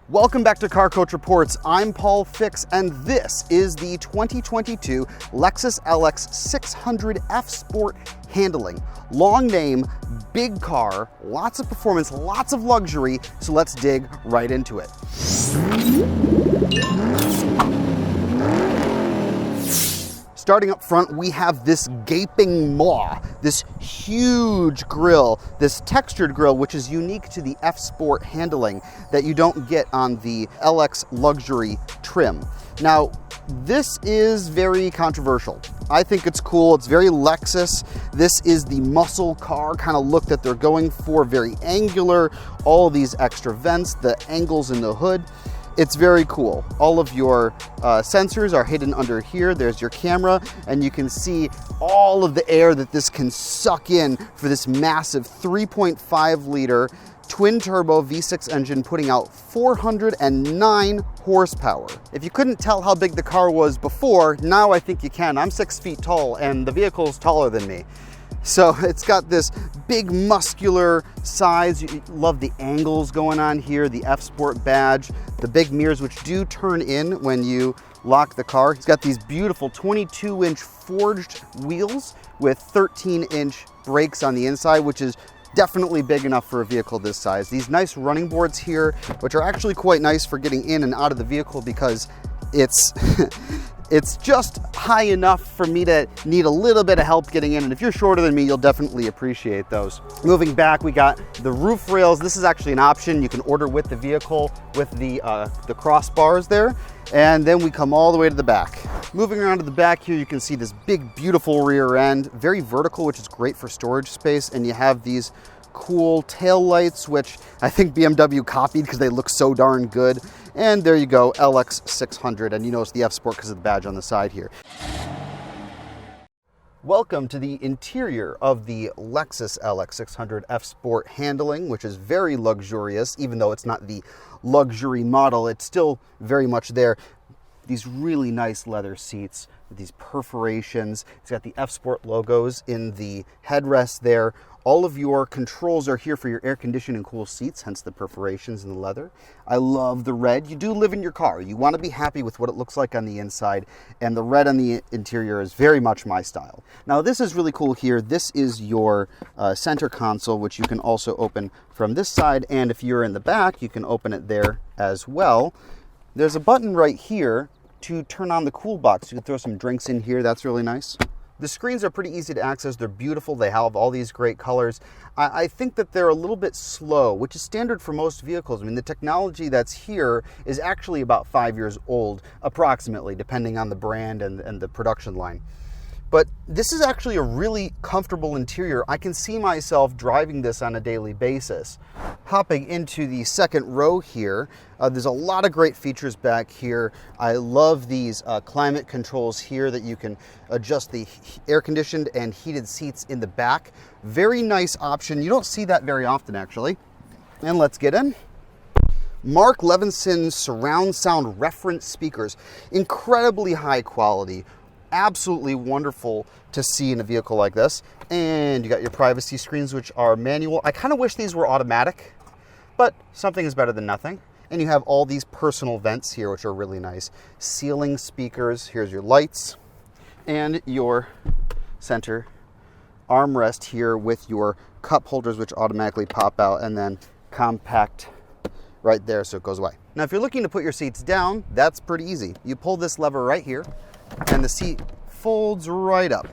Welcome back to Car Coach Reports. I'm Paul Fix, and this is the 2022 Lexus LX600 F-Sport handling. Long name, big car, lots of performance, lots of luxury, so let's dig right into it. Starting up front, we have this gaping maw, this huge grille, this textured grille, which is unique to the F-Sport handling that you don't get on the LX luxury trim. Now, this is very controversial. I think it's cool. It's very Lexus. This is the muscle car kind of look that they're going for, very angular, all of these extra vents, the angles in the hood. It's very cool. All of your sensors are hidden under here. There's your camera, and you can see all of the air that this can suck in for this massive 3.5 liter twin turbo V6 engine, putting out 409 horsepower. If you couldn't tell how big the car was before, now I think you can. I'm 6 feet tall and the vehicle's taller than me. So it's got this big muscular size. You love the angles going on here, the F-Sport badge, the big mirrors which do turn in when you lock the car. It's got these beautiful 22-inch forged wheels with 13-inch brakes on the inside, which is definitely big enough for a vehicle this size. These nice running boards here, which are actually quite nice for getting in and out of the vehicle because it's it's just high enough for me to need a little bit of help getting in. And if you're shorter than me, you'll definitely appreciate those. Moving back, we got the roof rails. This is actually an option you can order with the vehicle with the crossbars there. And then we come all the way to the back. Moving around to the back here, you can see this big, beautiful rear end, very vertical, which is great for storage space. And you have these cool tail lights, which I think BMW copied because they look so darn good. And there you go, LX600, and you notice the F-Sport because of the badge on the side here. Welcome to the interior of the Lexus LX600 F-Sport handling, which is very luxurious. Even though it's not the luxury model, it's still very much there. These really nice leather seats with these perforations. It's got the F-Sport logos in the headrest there. All of your controls are here for your air conditioning and cool seats, hence the perforations in the leather. I love the red. You do live in your car. You want to be happy with what it looks like on the inside, and the red on the interior is very much my style. Now, this is really cool here. This is your center console, which you can also open from this side, and if you're in the back, you can open it there as well. There's a button right here to turn on the cool box. You can throw some drinks in here. That's really nice. The screens are pretty easy to access. They're beautiful. They have all these great colors. I think that they're a little bit slow, which is standard for most vehicles. I mean, the technology that's here is actually about 5 years old, approximately, depending on the brand and the production line. But this is actually a really comfortable interior. I can see myself driving this on a daily basis. Hopping into the second row here, there's a lot of great features back here. I love these climate controls here that you can adjust the air conditioned and heated seats in the back. Very nice option. You don't see that very often, actually. And let's get in. Mark Levinson surround sound reference speakers. Incredibly high quality. Absolutely wonderful to see in a vehicle like this. And you got your privacy screens, which are manual. I kind of wish these were automatic, but something is better than nothing. And you have all these personal vents here, which are really nice. Ceiling speakers. Here's your lights and your center armrest here with your cup holders, which automatically pop out, and then compact right there so it goes away. Now, if you're looking to put your seats down, that's pretty easy. You pull this lever right here, and the seat folds right up.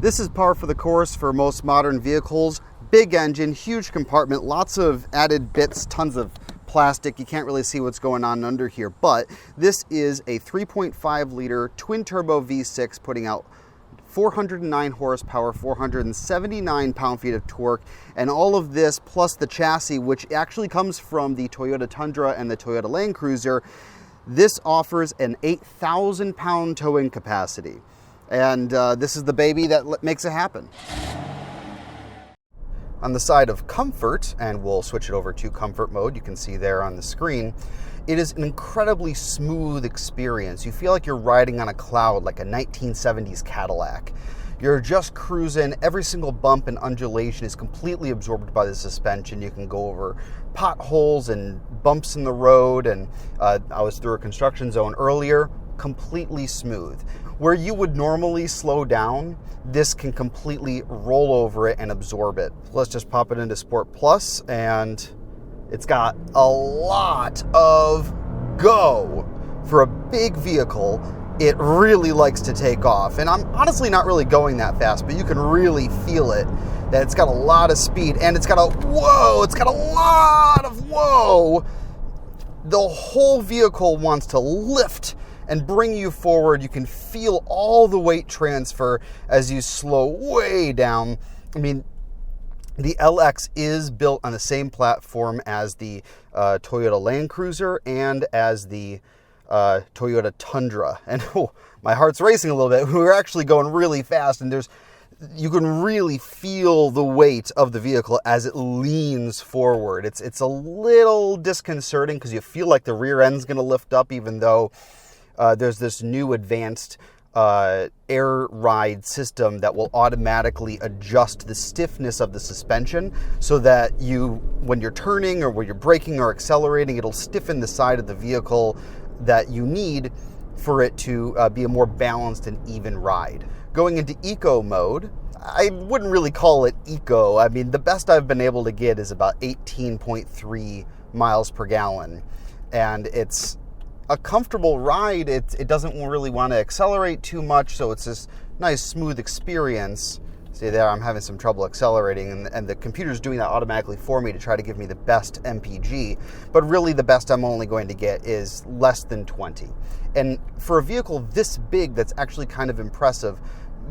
This is par for the course for most modern vehicles. Big engine, huge compartment, lots of added bits, tons of plastic. You can't really see what's going on under here, but this is a 3.5 liter twin turbo V6 putting out 409 horsepower, 479 pound-feet of torque, and all of this plus the chassis, which actually comes from the Toyota Tundra and the Toyota Land Cruiser. This offers an 8,000 pound towing capacity. And this is the baby that makes it happen. On the side of comfort, and we'll switch it over to comfort mode, you can see there on the screen, it is an incredibly smooth experience. You feel like you're riding on a cloud, like a 1970s Cadillac. You're just cruising. Every single bump and undulation is completely absorbed by the suspension. You can go over potholes and bumps in the road, and I was through a construction zone earlier, completely smooth. Where you would normally slow down, this can completely roll over it and absorb it. Let's just pop it into Sport Plus, and it's got a lot of go. For a big vehicle, it really likes to take off. And I'm honestly not really going that fast, but you can really feel it, that it's got a lot of speed, and it's got a lot of whoa. The whole vehicle wants to lift and bring you forward. You can feel all the weight transfer as you slow way down. I mean, the LX is built on the same platform as the Toyota Land Cruiser and as the Toyota Tundra. And my heart's racing a little bit. We're actually going really fast, and you can really feel the weight of the vehicle as it leans forward. It's a little disconcerting because you feel like the rear end's going to lift up, even though there's this new advanced air ride system that will automatically adjust the stiffness of the suspension so that when you're turning or when you're braking or accelerating, it'll stiffen the side of the vehicle that you need for it to be a more balanced and even ride. Going into eco mode, I wouldn't really call it eco. I mean, the best I've been able to get is about 18.3 miles per gallon, and it's a comfortable ride. It doesn't really want to accelerate too much, so it's this nice smooth experience. See there, I'm having some trouble accelerating, and the computer's doing that automatically for me to try to give me the best MPG, but really the best I'm only going to get is less than 20. And for a vehicle this big, that's actually kind of impressive.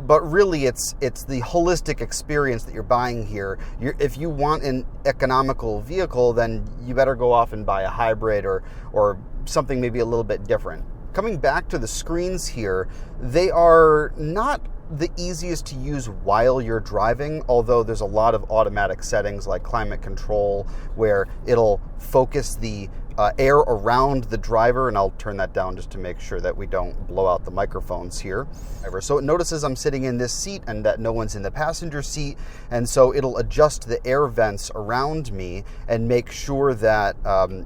But really, it's the holistic experience that you're buying here. If you want an economical vehicle, then you better go off and buy a hybrid or something maybe a little bit different. Coming back to the screens here, they are not the easiest to use while you're driving, although there's a lot of automatic settings like climate control where it'll focus the air around the driver, and I'll turn that down just to make sure that we don't blow out the microphones here. So it notices I'm sitting in this seat and that no one's in the passenger seat, and so it'll adjust the air vents around me and make sure that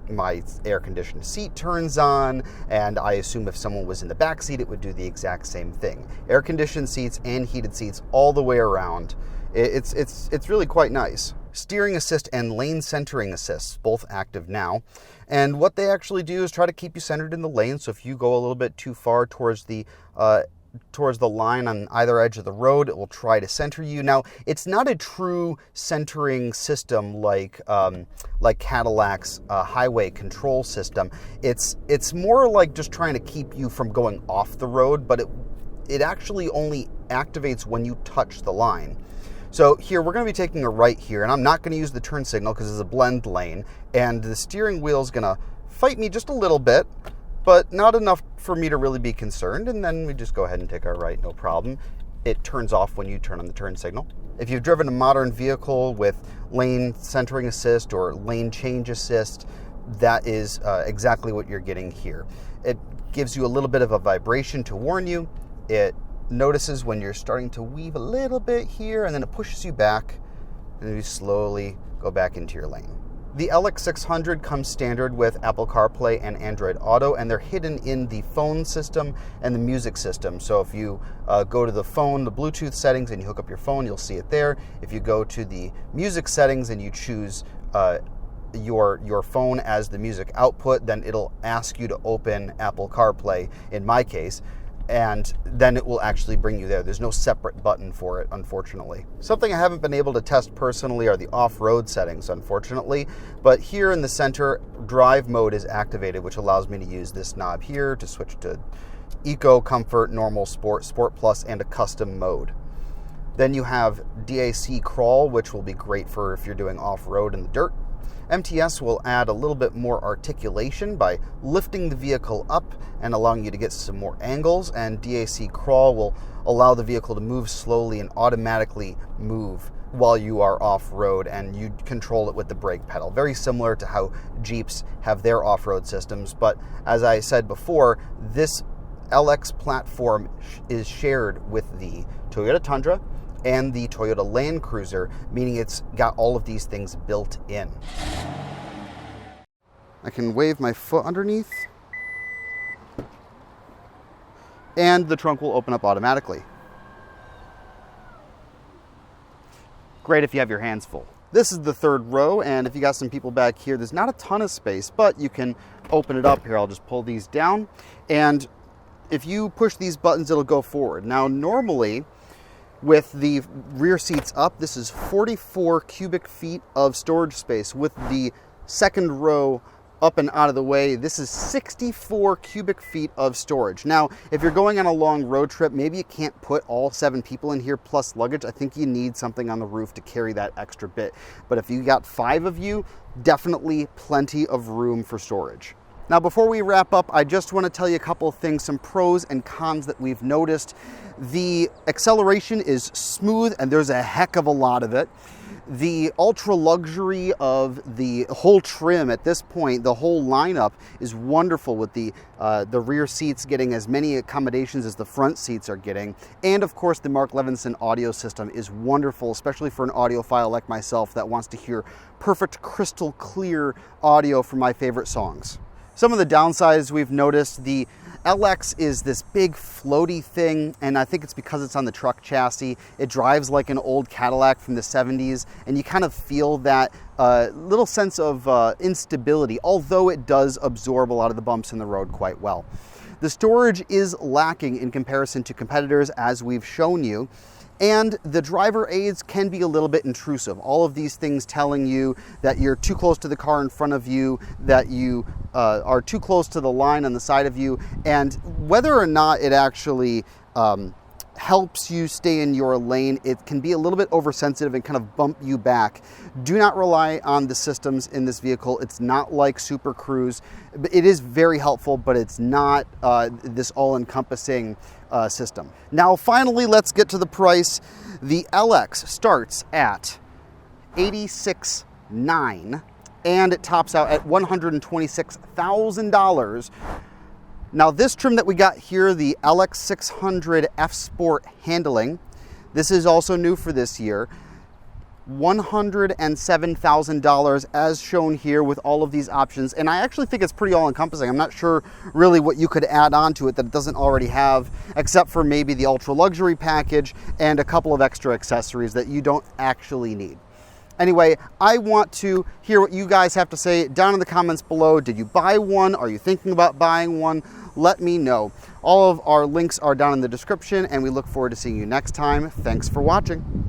my air-conditioned seat turns on, and I assume if someone was in the back seat, it would do the exact same thing. Air-conditioned seats and heated seats all the way around. It's really quite nice. Steering assist and lane centering assist, both active now. And what they actually do is try to keep you centered in the lane. So if you go a little bit too far towards the line on either edge of the road, it will try to center you. Now, it's not a true centering system like Cadillac's highway control system. It's more like just trying to keep you from going off the road, but it actually only activates when you touch the line. So here, we're going to be taking a right here, and I'm not going to use the turn signal because it's a blend lane, and the steering wheel is going to fight me just a little bit, but not enough for me to really be concerned, and then we just go ahead and take our right, no problem. It turns off when you turn on the turn signal. If you've driven a modern vehicle with lane centering assist or lane change assist, that is exactly what you're getting here. It gives you a little bit of a vibration to warn you. It notices when you're starting to weave a little bit here, and then it pushes you back, and then you slowly go back into your lane. The LX600 comes standard with Apple CarPlay and Android Auto, and they're hidden in the phone system and the music system. So if you go to the phone, the Bluetooth settings, and you hook up your phone, you'll see it there. If you go to the music settings and you choose your phone as the music output, then it'll ask you to open Apple CarPlay, in my case, and then it will actually bring you there. There's no separate button for it, unfortunately. Something I haven't been able to test personally are the off-road settings, unfortunately, but here in the center, drive mode is activated, which allows me to use this knob here to switch to Eco, Comfort, Normal, Sport, Sport Plus, and a custom mode. Then you have DAC crawl, which will be great for if you're doing off-road in the dirt. MTS will add a little bit more articulation by lifting the vehicle up and allowing you to get some more angles, and DAC crawl will allow the vehicle to move slowly and automatically move while you are off-road, and you control it with the brake pedal. Very similar to how Jeeps have their off-road systems, but as I said before, this LX platform is shared with the Toyota Tundra and the Toyota Land Cruiser, meaning it's got all of these things built in. I can wave my foot underneath, and the trunk will open up automatically. Great if you have your hands full. This is the third row, and if you got some people back here, there's not a ton of space, but you can open it up here. I'll just pull these down, and if you push these buttons, it'll go forward. Now, normally, with the rear seats up, this is 44 cubic feet of storage space. With the second row up and out of the way, this is 64 cubic feet of storage. Now, if you're going on a long road trip, maybe you can't put all 7 people in here plus luggage. I think you need something on the roof to carry that extra bit. But if you got 5 of you, definitely plenty of room for storage. Now, before we wrap up, I just want to tell you a couple of things, some pros and cons that we've noticed. The acceleration is smooth, and there's a heck of a lot of it. The ultra luxury of the whole trim at this point, the whole lineup is wonderful, with the rear seats getting as many accommodations as the front seats are getting. And of course, the Mark Levinson audio system is wonderful, especially for an audiophile like myself that wants to hear perfect, crystal clear audio for my favorite songs. Some of the downsides we've noticed: the LX is this big floaty thing, and I think it's because it's on the truck chassis. It drives like an old Cadillac from the 70s, and you kind of feel that little sense of instability, although it does absorb a lot of the bumps in the road quite well. The storage is lacking in comparison to competitors, as we've shown you. And the driver aids can be a little bit intrusive. All of these things telling you that you're too close to the car in front of you, that you are too close to the line on the side of you, and whether or not it actually helps you stay in your lane, it can be a little bit oversensitive and kind of bump you back. Do not rely on the systems in this vehicle. It's not like Super Cruise. It is very helpful, but it's not this all-encompassing system. Now, finally, let's get to the price. The LX starts at $86,900, and it tops out at $126,000. Now, this trim that we got here, the LX600 F-Sport handling, this is also new for this year. $107,000 as shown here with all of these options, and I actually think it's pretty all-encompassing. I'm not sure really what you could add on to it that it doesn't already have, except for maybe the ultra luxury package and a couple of extra accessories that you don't actually need. Anyway, I want to hear what you guys have to say down in the comments below. Did you buy one? Are you thinking about buying one? Let me know. All of our links are down in the description, and we look forward to seeing you next time. Thanks for watching.